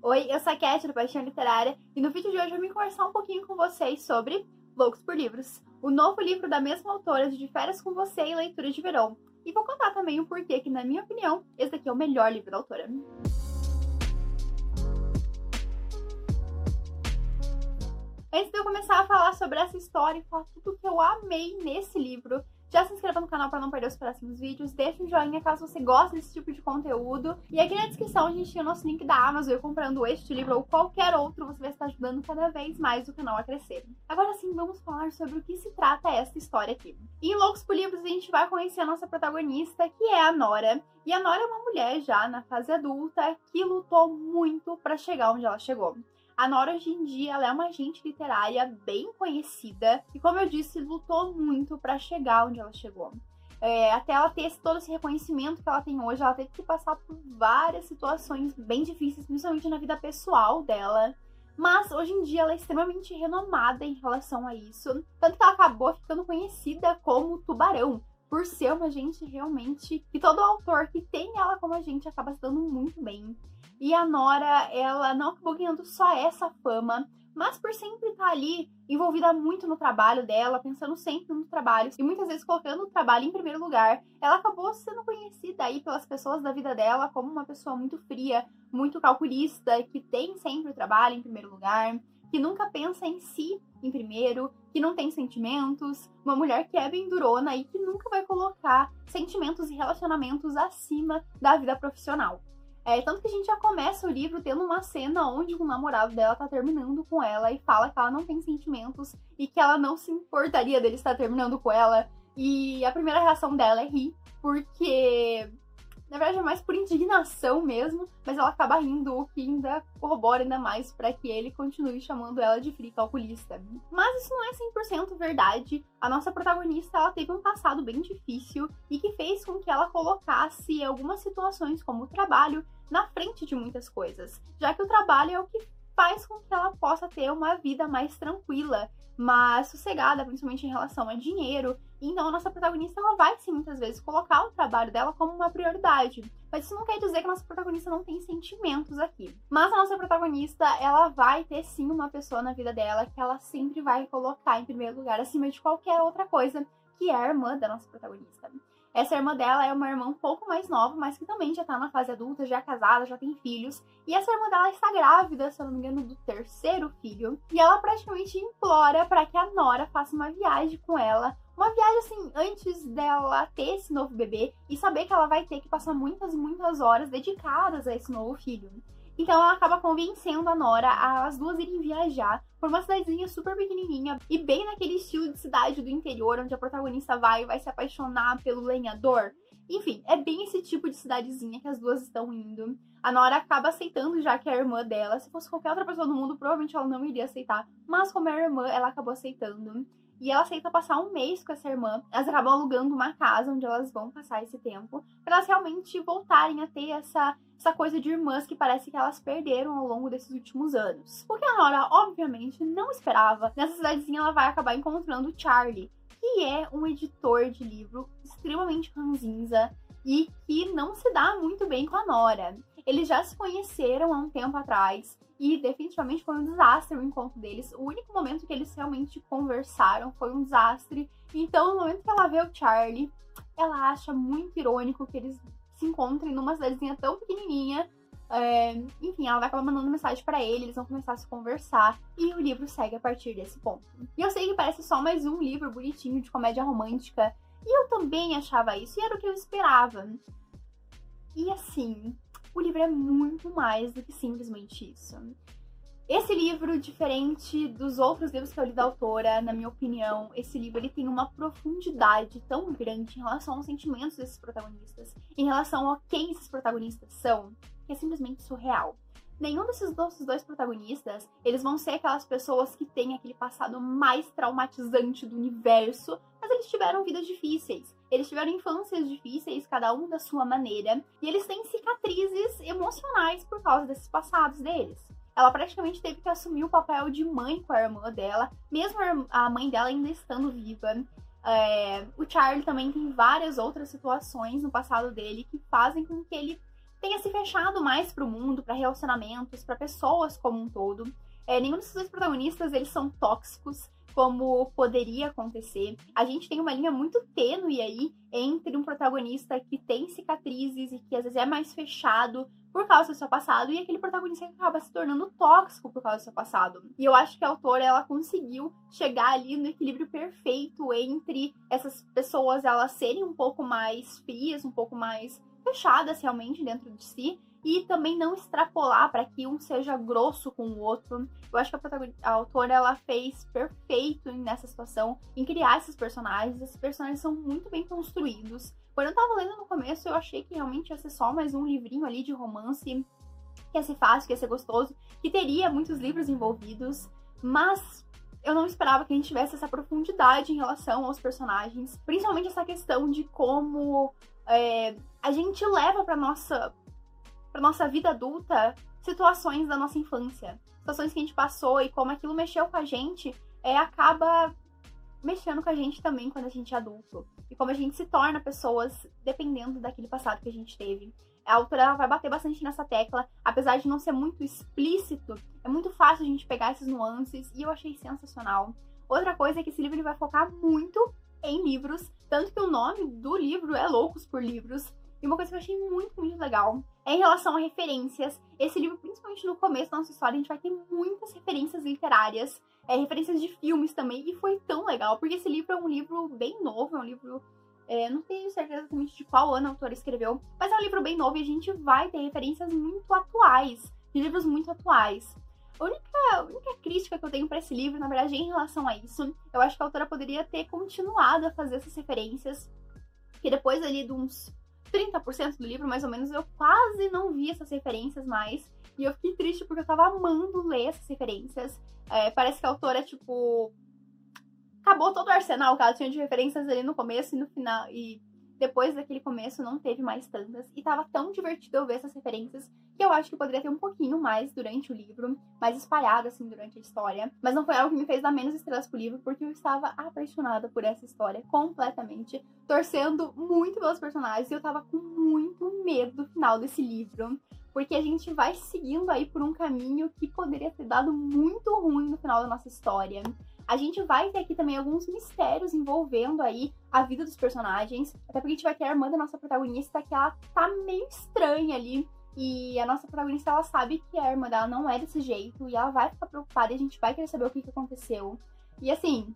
Oi, eu sou a Cat do Paixão Literária e no vídeo de hoje eu vim conversar um pouquinho com vocês sobre Loucos por Livros, o novo livro da mesma autora de Férias com Você e Leitura de Verão. E vou contar também o porquê que, na minha opinião, esse daqui é o melhor livro da autora. Antes de eu começar a falar sobre essa história e falar tudo que eu amei nesse livro, já se inscreva no canal para não perder os próximos vídeos, deixa um joinha caso você goste desse tipo de conteúdo. E aqui na descrição a gente tem o nosso link da Amazon, eu comprando este livro ou qualquer outro, você vai estar ajudando cada vez mais o canal a crescer. Agora sim, vamos falar sobre o que se trata essa história aqui. E em Loucos por Livros a gente vai conhecer a nossa protagonista, que é a Nora. E a Nora é uma mulher já na fase adulta que lutou muito para chegar onde ela chegou. A Nora, hoje em dia, ela é uma agente literária bem conhecida e, como eu disse, lutou muito para chegar onde ela chegou. Até ela ter todo esse reconhecimento que ela tem hoje, ela teve que passar por várias situações bem difíceis, principalmente na vida pessoal dela. Mas, hoje em dia, ela é extremamente renomada em relação a isso. Tanto que ela acabou ficando conhecida como Tubarão, por ser uma agente realmente que todo autor que tem ela como agente acaba se dando muito bem. E a Nora, ela não acabou ganhando só essa fama, mas por sempre estar ali envolvida muito no trabalho dela, pensando sempre nos trabalhos e muitas vezes colocando o trabalho em primeiro lugar, ela acabou sendo conhecida aí pelas pessoas da vida dela como uma pessoa muito fria, muito calculista, que tem sempre o trabalho em primeiro lugar, que nunca pensa em si em primeiro, que não tem sentimentos, uma mulher que é bem durona e que nunca vai colocar sentimentos e relacionamentos acima da vida profissional. Tanto que a gente já começa o livro tendo uma cena onde o namorado dela tá terminando com ela e fala que ela não tem sentimentos e que ela não se importaria dele estar terminando com ela. E a primeira reação dela é rir, porque na verdade é mais por indignação mesmo, mas ela acaba rindo, o que ainda corrobora ainda mais para que ele continue chamando ela de fria calculista. Mas isso não é 100% verdade. A nossa protagonista, ela teve um passado bem difícil e que fez com que ela colocasse algumas situações como o trabalho na frente de muitas coisas, já que o trabalho é o que faz com que ela possa ter uma vida mais tranquila, mais sossegada, principalmente em relação a dinheiro. Então a nossa protagonista, ela vai sim muitas vezes colocar o trabalho dela como uma prioridade, mas isso não quer dizer que a nossa protagonista não tem sentimentos aqui. Mas a nossa protagonista, ela vai ter sim uma pessoa na vida dela que ela sempre vai colocar em primeiro lugar, acima de qualquer outra coisa, que é a irmã da nossa protagonista. Essa irmã dela é uma irmã um pouco mais nova, mas que também já tá na fase adulta, já é casada, já tem filhos. E essa irmã dela está grávida, se eu não me engano, do terceiro filho. E ela praticamente implora para que a Nora faça uma viagem com ela. Uma viagem, assim, antes dela ter esse novo bebê e saber que ela vai ter que passar muitas e muitas horas dedicadas a esse novo filho. Então ela acaba convencendo a Nora a as duas irem viajar por uma cidadezinha super pequenininha e bem naquele estilo de cidade do interior, onde a protagonista vai se apaixonar pelo lenhador. Enfim, é bem esse tipo de cidadezinha que as duas estão indo. A Nora acaba aceitando, já que é a irmã dela. Se fosse qualquer outra pessoa no mundo, provavelmente ela não iria aceitar. Mas como é a irmã, ela acabou aceitando. E ela aceita passar um mês com essa irmã. Elas acabam alugando uma casa onde elas vão passar esse tempo, para elas realmente voltarem a ter essa coisa de irmãs que parece que elas perderam ao longo desses últimos anos. O que a Nora, obviamente, não esperava. Nessa cidadezinha ela vai acabar encontrando o Charlie, que é um editor de livro extremamente ranzinza e que não se dá muito bem com a Nora. Eles já se conheceram há um tempo atrás e definitivamente foi um desastre o encontro deles. O único momento que eles realmente conversaram foi um desastre. Então, no momento que ela vê o Charlie, ela acha muito irônico que eles se encontrem numa cidadezinha tão pequenininha. Enfim, ela vai acabar mandando mensagem pra ele, eles vão começar a se conversar e o livro segue a partir desse ponto. E eu sei que parece só mais um livro bonitinho de comédia romântica, e eu também achava isso, e era o que eu esperava. E assim, o livro é muito mais do que simplesmente isso. Esse livro, diferente dos outros livros que eu li da autora, na minha opinião, esse livro ele tem uma profundidade tão grande em relação aos sentimentos desses protagonistas, em relação a quem esses protagonistas são, que é simplesmente surreal. Nenhum desses dois protagonistas, eles vão ser aquelas pessoas que têm aquele passado mais traumatizante do universo, mas eles tiveram vidas difíceis. Eles tiveram infâncias difíceis, cada um da sua maneira, e eles têm cicatrizes emocionais por causa desses passados deles. Ela praticamente teve que assumir o papel de mãe com a irmã dela, mesmo a mãe dela ainda estando viva. O Charlie também tem várias outras situações no passado dele que fazem com que ele tenha se fechado mais pro mundo, pra relacionamentos, pra pessoas como um todo. Nenhum desses dois protagonistas, eles são tóxicos, como poderia acontecer. A gente tem uma linha muito tênue aí entre um protagonista que tem cicatrizes e que às vezes é mais fechado por causa do seu passado e aquele protagonista que acaba se tornando tóxico por causa do seu passado. E eu acho que a autora, ela conseguiu chegar ali no equilíbrio perfeito entre essas pessoas, elas serem um pouco mais frias, um pouco mais fechadas realmente dentro de si, e também não extrapolar para que um seja grosso com o outro. Eu acho que a autora, ela fez perfeito nessa situação, em criar esses personagens. Esses personagens são muito bem construídos. Quando eu tava lendo no começo, eu achei que realmente ia ser só mais um livrinho ali de romance, que ia ser fácil, que ia ser gostoso, que teria muitos livros envolvidos, mas eu não esperava que a gente tivesse essa profundidade em relação aos personagens, principalmente essa questão de como a gente leva pra nossa vida adulta situações da nossa infância, situações que a gente passou e como aquilo mexeu com a gente, acaba mexendo com a gente também quando a gente é adulto. E como a gente se torna pessoas dependendo daquele passado que a gente teve. A autora, ela vai bater bastante nessa tecla, apesar de não ser muito explícito, é muito fácil a gente pegar esses nuances e eu achei sensacional. Outra coisa é que esse livro ele vai focar muito em livros, tanto que o nome do livro é Loucos por Livros. E uma coisa que eu achei muito, muito legal é em relação a referências. Esse livro, principalmente no começo da nossa história, a gente vai ter muitas referências literárias, referências de filmes também, e foi tão legal, porque esse livro é um livro bem novo, é um livro, não tenho certeza exatamente de qual ano a autora escreveu, mas é um livro bem novo e a gente vai ter referências muito atuais, de livros muito atuais. A única crítica que eu tenho pra esse livro, na verdade, é em relação a isso. Eu acho que a autora poderia ter continuado a fazer essas referências, que depois ali de uns 30% do livro, mais ou menos, eu quase não vi essas referências mais. E eu fiquei triste porque eu tava amando ler essas referências. Parece que a autora, tipo, acabou todo o arsenal que ela tinha de referências ali no começo e no final. E depois daquele começo não teve mais tantas. E tava tão divertido eu ver essas referências que eu acho que poderia ter um pouquinho mais durante o livro, mais espalhado assim durante a história. Mas não foi algo que me fez dar menos estrelas pro livro, porque eu estava apaixonada por essa história completamente, torcendo muito pelos personagens, e eu tava com muito medo do final desse livro, porque a gente vai seguindo aí por um caminho que poderia ter dado muito ruim no final da nossa história. A gente vai ter aqui também alguns mistérios envolvendo aí a vida dos personagens, até porque a gente vai ter a irmã da nossa protagonista, que ela tá meio estranha ali, e a nossa protagonista, ela sabe que a irmã dela não é desse jeito, e ela vai ficar preocupada e a gente vai querer saber o que aconteceu. E assim,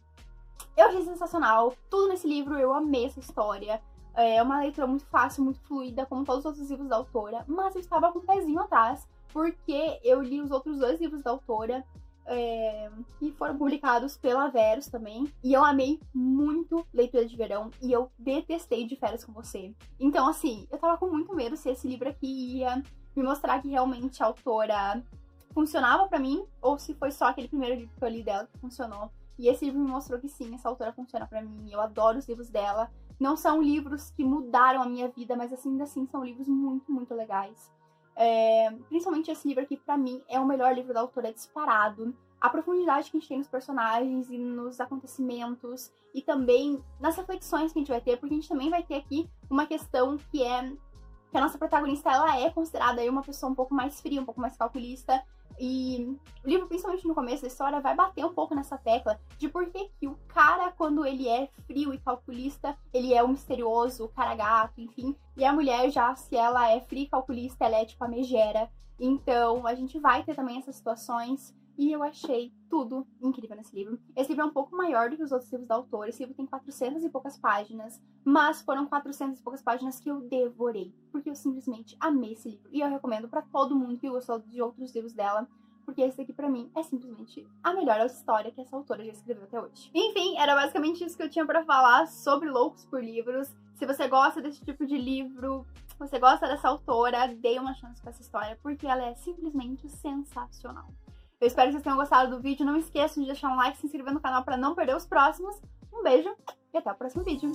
eu achei sensacional, tudo nesse livro, eu amei essa história. É uma leitura muito fácil, muito fluida, como todos os outros livros da autora, mas eu estava com um pezinho atrás, porque eu li os outros 2 livros da autora, que foram publicados pela Verus também, e eu amei muito Leitura de Verão, e eu detestei De Férias com Você. Então, assim, eu tava com muito medo se esse livro aqui ia me mostrar que realmente a autora funcionava pra mim, ou se foi só aquele primeiro livro que eu li dela que funcionou. E esse livro me mostrou que sim, essa autora funciona pra mim, eu adoro os livros dela. Não são livros que mudaram a minha vida, mas ainda assim são livros muito, muito legais. Principalmente esse livro aqui, pra mim, é o melhor livro da autora disparado. A profundidade que a gente tem nos personagens e nos acontecimentos, e também nas reflexões que a gente vai ter, porque a gente também vai ter aqui uma questão que é que a nossa protagonista, ela é considerada aí uma pessoa um pouco mais fria, um pouco mais calculista. E o livro, principalmente no começo da história, vai bater um pouco nessa tecla de por que o cara, quando ele é frio e calculista, ele é o misterioso, o cara gato, enfim. E a mulher, já se ela é fria e calculista, ela é tipo a megera. Então, a gente vai ter também essas situações. E eu achei tudo incrível nesse livro. Esse livro é um pouco maior do que os outros livros da autora. Esse livro tem 400 e poucas páginas. Mas foram 400 e poucas páginas que eu devorei. Porque eu simplesmente amei esse livro. E eu recomendo pra todo mundo que gostou de outros livros dela. Porque esse aqui, pra mim, é simplesmente a melhor história que essa autora já escreveu até hoje. Enfim, era basicamente isso que eu tinha pra falar sobre Loucos por Livros. Se você gosta desse tipo de livro, se você gosta dessa autora, dê uma chance pra essa história. Porque ela é simplesmente sensacional. Eu espero que vocês tenham gostado do vídeo. Não esqueçam de deixar um like e se inscrever no canal para não perder os próximos. Um beijo e até o próximo vídeo.